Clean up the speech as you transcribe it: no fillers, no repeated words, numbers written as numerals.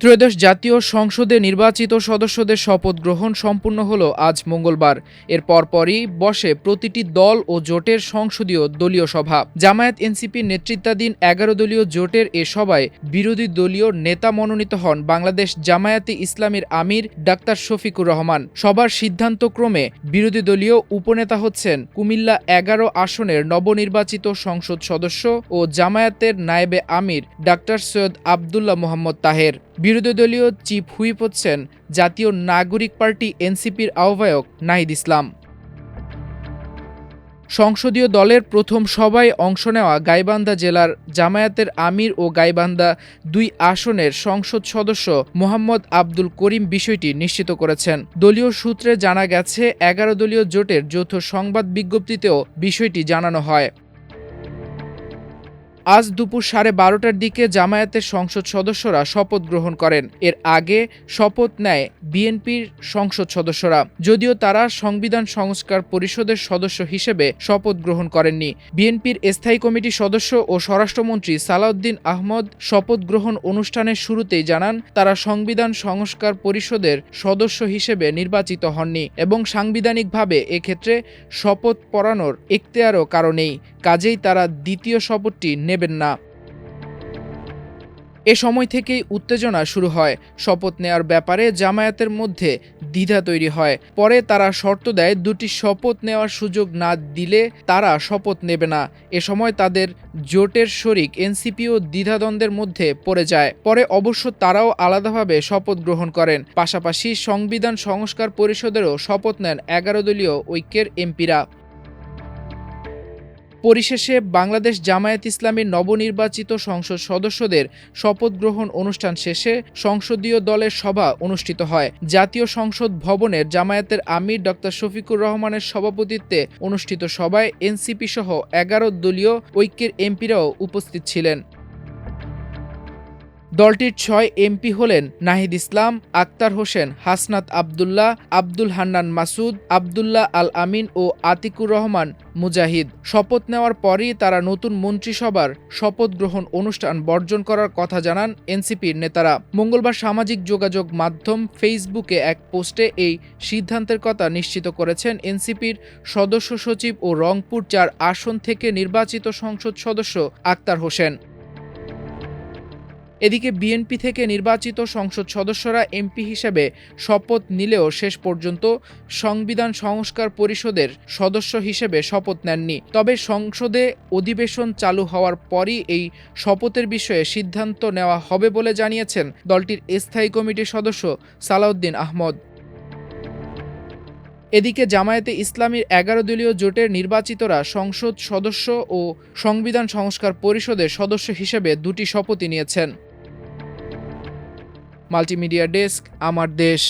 ত্রয়োদশ জাতীয় সংসদে নির্বাচিত সদস্যদের শপথ গ্রহণ সম্পূর্ণ হলো আজ মঙ্গলবার। এর পরপরই বসে প্রতিটি দল ও জোটের সংসদীয় দলীয় সভা। জামায়াত এনসিপির নেতৃত্বাধীন ১১ দলীয় জোটের এ সভায় বিরোধী দলীয় নেতা মনোনীত হন বাংলাদেশ জামায়াতে ইসলামীর আমির ডাক্তার শফিকুর রহমান। সভার সিদ্ধান্তক্রমে বিরোধী দলীয় উপনেতা হচ্ছেন কুমিল্লা ১১ আসনের নবনির্বাচিত সংসদ সদস্য ও জামায়াতের নায়েবে আমির ডাক্তার সৈয়দ আবদুল্লাহ মোহাম্মদ তাহের। বিরোধী দলীয় চিফ হুইপ হচ্ছেন জাতীয় নাগরিক পার্টি এনসিপির আহ্বায়ক নাহিদ ইসলাম। সংসদীয় দলের প্রথম সভায় অংশ নেওয়া গাইবান্ধা জেলার জামায়াতের আমির ও গাইবান্ধা ২ আসনের সংসদ সদস্য মোহাম্মদ আব্দুল করিম বিষয়টি নিশ্চিত করেছেন। দলীয় সূত্রে জানা গেছে ১১ দলীয় জোটের যৌথ সংবাদ বিজ্ঞপ্তিতেও বিষয়টি জানানো হয়। আজ দুপুর 12:30টার দিকে জামায়াতের সংসদ সদস্যরা শপথ গ্রহণ করেন। এর আগে শপথ নেয় বিএনপির সংসদ সদস্যরা, যদিও তারা সংবিধান সংস্কার পরিষদের সদস্য হিসেবে শপথ গ্রহণ করেননি। বিএনপির স্থায়ী কমিটির সদস্য ও স্বরাষ্ট্রমন্ত্রী সালাউদ্দিন আহমদ শপথ গ্রহণ অনুষ্ঠানের শুরুতেই জানান, তারা সংবিধান সংস্কার পরিষদের সদস্য হিসেবে নির্বাচিত হননি এবং সাংবিধানিকভাবে এক্ষেত্রে শপথ পড়ানোর এখতিয়ারও কারো নেই, কাজেই তারা দ্বিতীয় শপথটি নেবেন না। এ সময় থেকেই উত্তেজনা শুরু হয়। শপথ নেয়ার ব্যাপারে জামায়াতের মধ্যে দ্বিধা তৈরি হয়। পরে তারা শর্ত দেয়, দুটি শপথ নেওয়ার সুযোগ না দিলে তারা শপথ নেবে না। এ সময় তাদের জোটের শরিক এনসিপিও দ্বিধাদ্বন্দ্বের মধ্যে পড়ে যায়। পরে অবশ্য তারাও আলাদাভাবে শপথ গ্রহণ করেন। পাশাপাশি সংবিধান সংস্কার পরিষদেরও শপথ নেন ১১ দলীয় ঐক্যের এমপিরা। পরিশেষে বাংলাদেশ জামায়াত ইসলামীর নবনির্বাচিত সংসদ সদস্যদের শপথ গ্রহণ অনুষ্ঠান শেষে সংসদীয় দলের সভা অনুষ্ঠিত হয়। জাতীয় সংসদ ভবনের জামায়াতের আমির ডক্টর শফিকুর রহমানের সভাপতিত্বে অনুষ্ঠিত সভায় এনসিপি সহ ১১ দলীয় ঐক্যের এমপিরাও উপস্থিত ছিলেন। দলটির ৬ এমপি হলেন নাহিদ ইসলাম, আক্তার হোসেন, হাসনাত আবদুল্লাহ, আব্দুল হান্নান মাসুদ, আবদুল্লাহ আল আমিন ও আতিকুর রহমান মুজাহিদ। শপথ নেওয়ার পরই তারা নতুন মন্ত্রিসভার শপথ গ্রহণ অনুষ্ঠান বর্জন করার কথা জানান এনসিপির নেতারা। মঙ্গলবার সামাজিক যোগাযোগ মাধ্যম ফেসবুকে এক পোস্টে এই সিদ্ধান্তের কথা নিশ্চিত করেছেন এনসিপির সদস্য সচিব ও রংপুর ৪ আসন থেকে নির্বাচিত সংসদ সদস্য আক্তার হোসেন। এদিকে বিএনপি থেকে নির্বাচিত সংসদ সদস্যরা এমপি হিসেবে শপথ নিলেও শেষ পর্যন্ত সংবিধান সংস্কার পরিষদের সদস্য হিসেবে শপথ নেননি। তবে সংসদে অধিবেশন চালু হওয়ার পরই এই শপথের বিষয়ে সিদ্ধান্ত নেওয়া হবে বলে জানিয়েছেন দলটির স্থায়ী কমিটির সদস্য সালাউদ্দিন আহমদ। এদিকে জামায়াতে ইসলামীর ১১ দলীয় জোটের নির্বাচিতরা সংসদ সদস্য ও সংবিধান সংস্কার পরিষদের সদস্য হিসেবে দুটি শপথই নিয়েছেন। মাল্টিমিডিয়া ডেস্ক, আমার দেশ।